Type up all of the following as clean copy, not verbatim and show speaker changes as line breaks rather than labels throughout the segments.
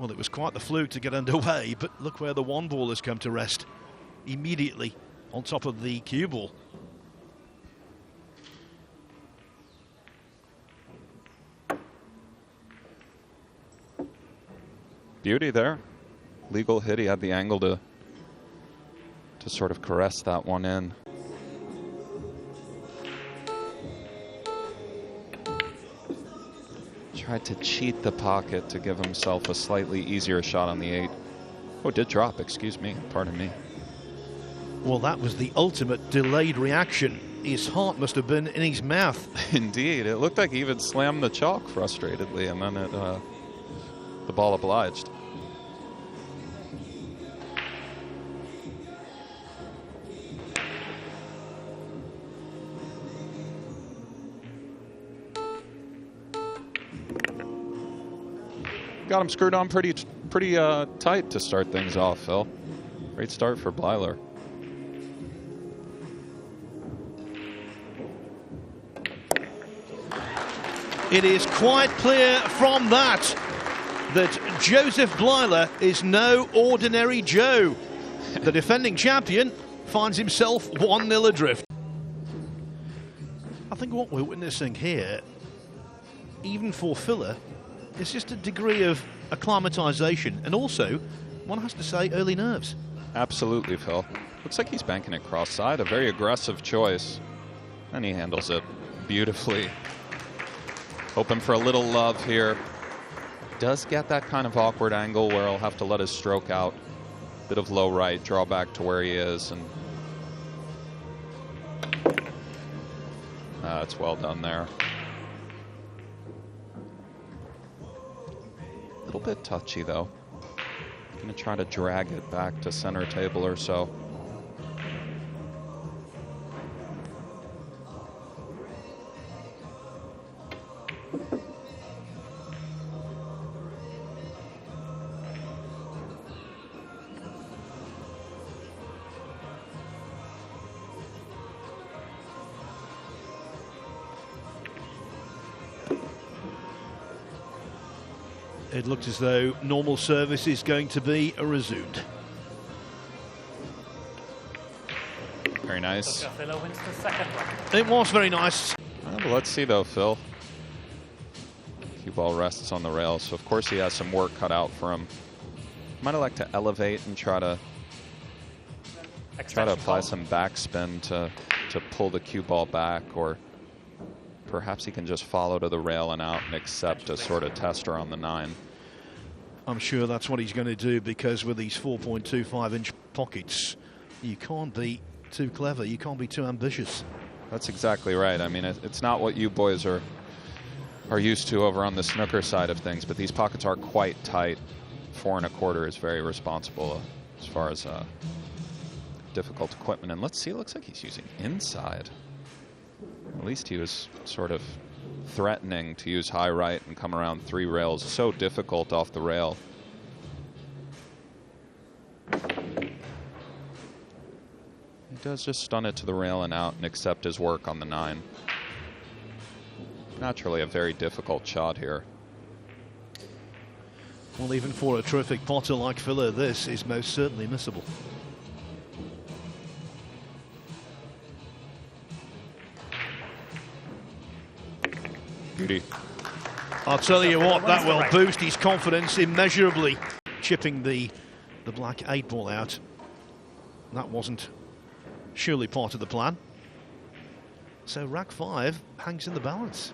Well, it was quite the fluke to get underway, but look where the one ball has come to rest. Immediately on top of the cue ball.
Beauty there. Legal hit. He had the angle to sort of caress that one in. Tried to cheat the pocket to give himself a slightly easier shot on the 8. Oh, it did drop, excuse me, pardon me.
Well, that was the ultimate delayed reaction. His heart must have been in his mouth.
Indeed, it looked like he even slammed the chalk frustratedly, and then the ball obliged. Got him screwed on pretty tight to start things off, Phil. Great start for Blyler.
It is quite clear from that Joseph Blyler is no ordinary Joe. The defending champion finds himself 1-0 adrift. I think what we're witnessing here, even for filler, it's just a degree of acclimatization, and also, one has to say, early nerves.
Absolutely, Phil. Looks like he's banking it cross-side, a very aggressive choice, and he handles it beautifully. Hoping for a little love here. Does get that kind of awkward angle where he'll have to let his stroke out. Bit of low right, draw back to where he is, and it's well done there. A little bit touchy though. Gonna try to drag it back to center table or so.
It looked as though normal service is going to be resumed.
Very nice.
It was very nice.
Well, let's see though, Phil. Cue ball rests on the rail, so of course he has some work cut out for him. Might have liked to elevate and try to apply some backspin to pull the cue ball back, or perhaps he can just follow to the rail and out and accept a sort of tester on the 9.
I'm sure that's what he's going to do, because with these 4.25-inch pockets, you can't be too clever, you can't be too ambitious.
That's exactly right. I mean, it's not what you boys are used to over on the snooker side of things, but these pockets are quite tight. 4 1/4 is very responsible as far as difficult equipment. And let's see, it looks like he's using inside. At least he was sort of threatening to use high right and come around 3 rails. So difficult off the rail. He does just stun it to the rail and out and accept his work on the 9. Naturally a very difficult shot here.
Well, even for a terrific potter like Filler, this is most certainly missable.
Beauty.
I'll tell you what, that will boost his confidence immeasurably. Chipping the black 8 ball out. That wasn't surely part of the plan. So rack 5 hangs in the balance.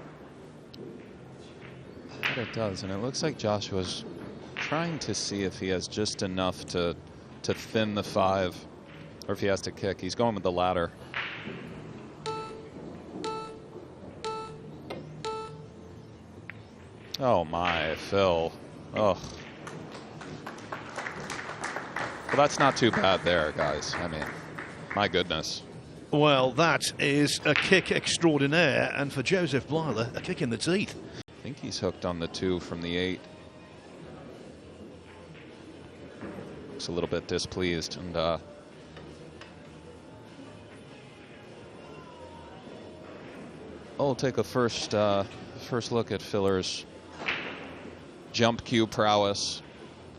But it does, and it looks like Joshua's trying to see if he has just enough to thin the 5, or if he has to kick. He's going with the ladder. Oh my, Phil. Oh. Well, that's not too bad there, guys. I mean, my goodness.
Well, that is a kick extraordinaire, and for Joseph Blyler, a kick in the teeth.
I think he's hooked on the 2 from the 8. Looks a little bit displeased, and I'll take a first look at Filler's jump cue prowess.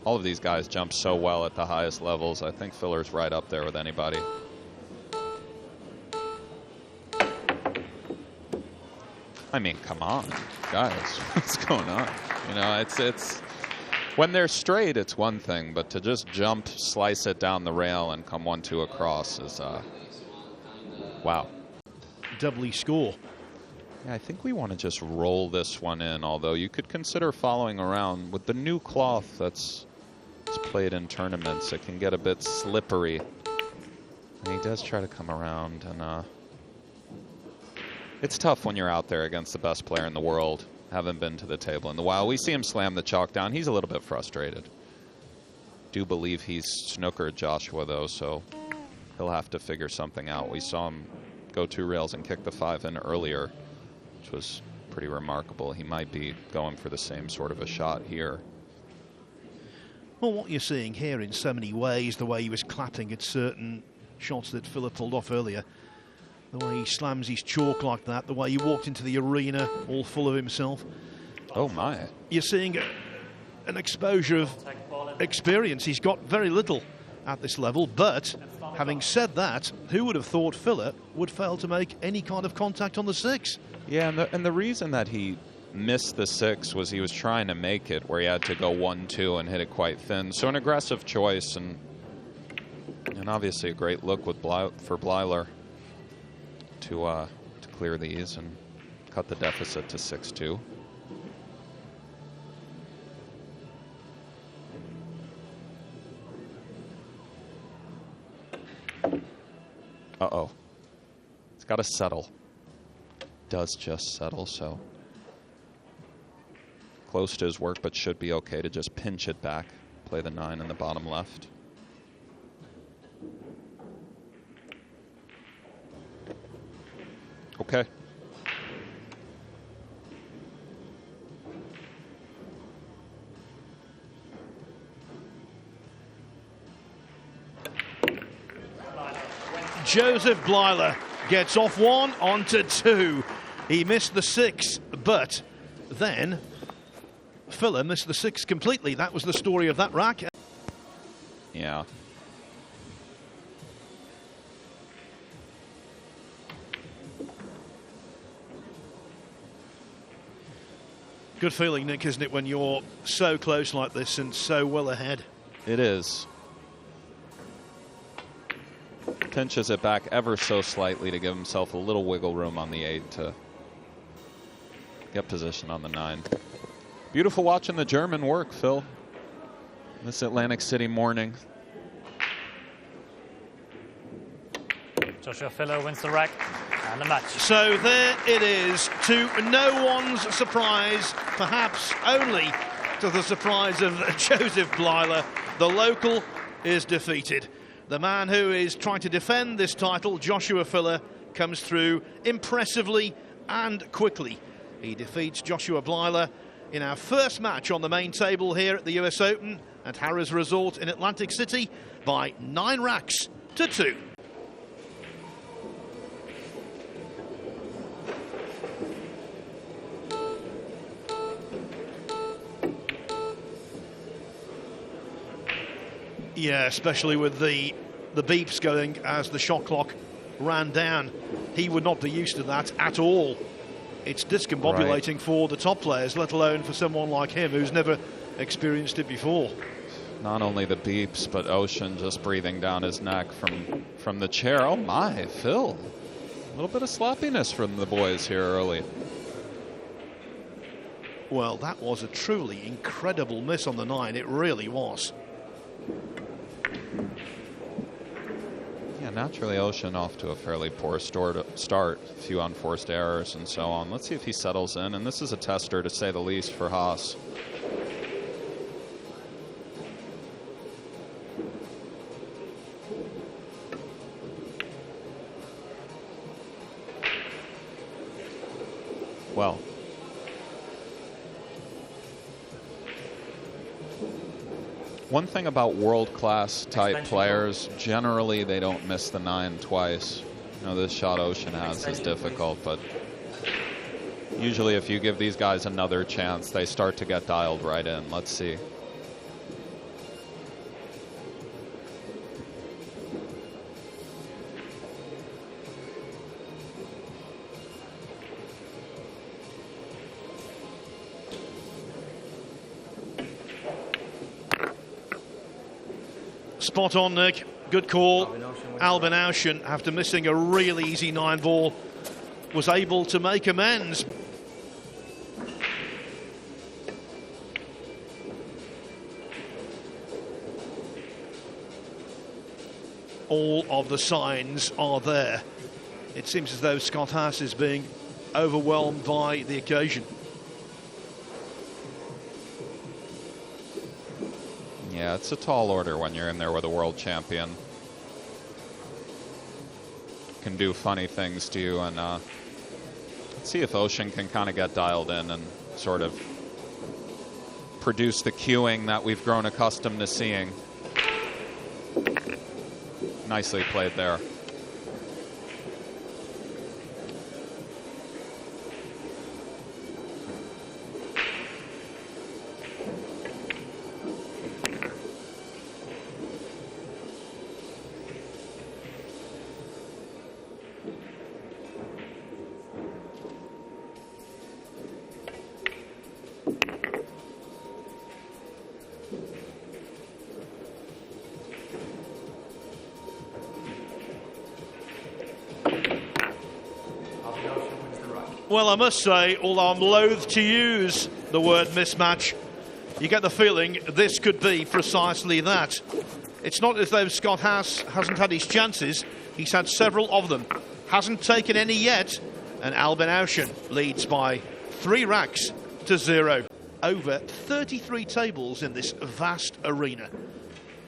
all of these guys jump so well at the highest levels. I think Filler's right up there with anybody. I mean, come on, guys, what's going on? You know, it's when they're straight, it's one thing, but to just jump, slice it down the rail, and come 1-2 across is, wow.
Doubly score.
Yeah, I think we want to just roll this one in, although you could consider following around. With the new cloth that's played in tournaments, it can get a bit slippery. And he does try to come around, and it's tough when you're out there against the best player in the world. Haven't been to the table in a while. We see him slam the chalk down. He's a little bit frustrated. Do believe he's snookered Joshua, though, so he'll have to figure something out. We saw him go 2 rails and kick the 5 in earlier, which was pretty remarkable. He might be going for the same sort of a shot here.
Well, what you're seeing here in so many ways, the way he was clapping at certain shots that Philip pulled off earlier, the way he slams his chalk like that, the way he walked into the arena all full of himself.
Oh, my.
You're seeing an exposure of experience. He's got very little at this level, but having said that, who would have thought Philip would fail to make any kind of contact on the 6?
Yeah, and the reason that he missed the 6 was he was trying to make it where he had to go 1-2 and hit it quite thin. So an aggressive choice, and obviously a great look with for Blyler to clear these and cut the deficit to 6-2. Uh-oh. It's got to settle. Does just settle, so close to his work, but should be okay to just pinch it back. Play the 9 in the bottom left. Okay.
Joseph Blyler gets off 1 onto 2. He missed the 6, but then Philip missed the 6 completely. That was the story of that rack.
Yeah.
Good feeling, Nick, isn't it, when you're so close like this and so well ahead?
It is. Pinches it back ever so slightly to give himself a little wiggle room on the 8 to get position on the 9. Beautiful watching the German work, Phil, this Atlantic City morning.
Joshua Filler wins the rack and the match.
So there it is, to no one's surprise, perhaps only to the surprise of Joseph Blyler. The local is defeated. The man who is trying to defend this title, Joshua Filler, comes through impressively and quickly. He defeats Joshua Blyler in our first match on the main table here at the US Open at Harrah's Resort in Atlantic City by 9 racks to 2. Yeah, especially with the beeps going as the shot clock ran down. He would not be used to that at all. It's discombobulating for the top players, let alone for someone like him who's never experienced it before.
Not only the beeps, but Ouschan just breathing down his neck from the chair. Oh my, Phil. A little bit of sloppiness from the boys here early.
Well, that was a truly incredible miss on the 9. It really was.
Yeah, naturally Ouschan off to a fairly poor start, a few unforced errors and so on. Let's see if he settles in, and this is a tester to say the least for Haas. Well, one thing about world-class type players, generally they don't miss the 9 twice. You know, this shot Ouschan has is difficult, but usually if you give these guys another chance, they start to get dialed right in. Let's see.
Spot on, Nick. Good call. Albin Ouschan, after missing a really easy 9-ball, was able to make amends. All of the signs are there. It seems as though Scott Haas is being overwhelmed by the occasion.
Yeah, it's a tall order when you're in there with a world champion. Can do funny things to you, and let's see if Ouschan can kind of get dialed in and sort of produce the cueing that we've grown accustomed to seeing. Nicely played there.
Well, I must say, although I'm loath to use the word mismatch, you get the feeling this could be precisely that. It's not as though Scott Haas hasn't had his chances. He's had several of them. Hasn't taken any yet. And Albin Ouschan leads by 3 racks to 0. Over 33 tables in this vast arena.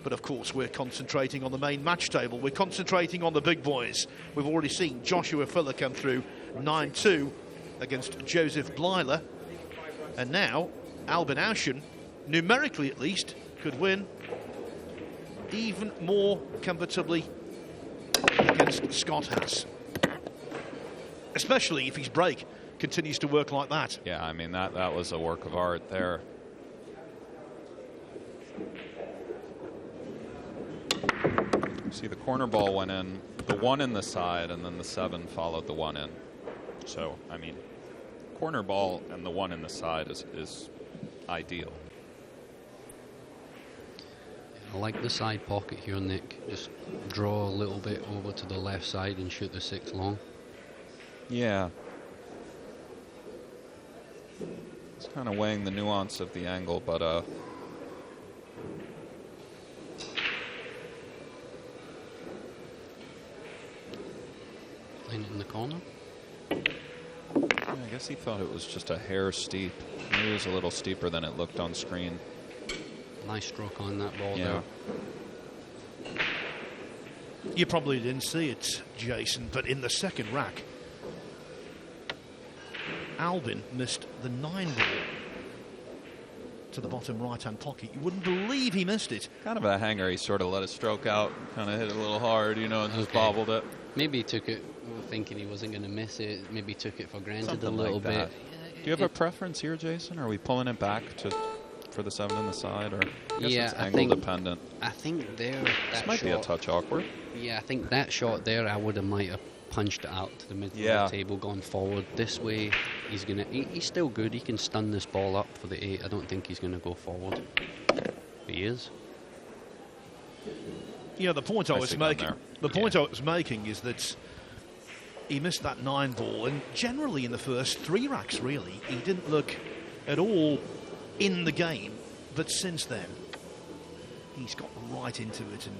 But of course, we're concentrating on the main match table. We're concentrating on the big boys. We've already seen Joshua Fuller come through 9-2 against Joseph Blyler. And now, Albin Ouschan, numerically at least, could win even more comfortably against Scott Haas. Especially if his break continues to work like that.
Yeah, I mean, that was a work of art there. See, the corner ball went in, the 1 in the side, and then the 7 followed the 1 in. So, I mean, corner ball and the 1 in the side is ideal.
I like the side pocket here, Nick. Just draw a little bit over to the left side and shoot the 6 long.
Yeah. It's kind of weighing the nuance of the angle, but
Playing it in the corner.
I guess he thought it was just a hair steep. Maybe it was a little steeper than it looked on screen.
Nice stroke on that ball
Yeah.
there.
You probably didn't see it, Jason, but in the second rack, Albin missed the 9-ball to the bottom right-hand pocket. You wouldn't believe he missed it.
Kind of a hanger. He sort of let his stroke out, kind of hit it a little hard, you know, and just bobbled it.
Maybe he took it thinking he wasn't going to miss it. Maybe took it for granted
Something
a little
like that.
bit.
Do you have a preference here, Jason? Are we pulling it back for the 7 in the side, or I guess it's angle dependent?
I think there.
This might be a touch awkward.
Yeah, I think that shot there, I might have punched it out to the middle of the table, gone forward. This way, he's still good. He can stun this ball up for the 8. I don't think he's gonna go forward. He is.
You know, the point I was making is that he missed that 9-ball, and generally in the first 3 racks, really, he didn't look at all in the game. But since then, he's got right into it, and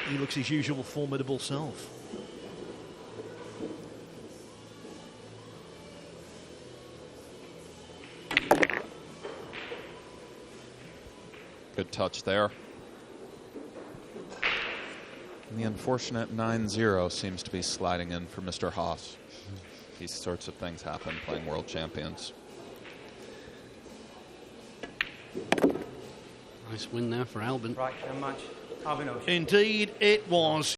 he looks his usual formidable self.
Good touch there. And the unfortunate 9-0 seems to be sliding in for Mr. Haas. These sorts of things happen playing world champions.
Nice win there for Albin.
Right, and match. Albin Ouschan.
Indeed, it was.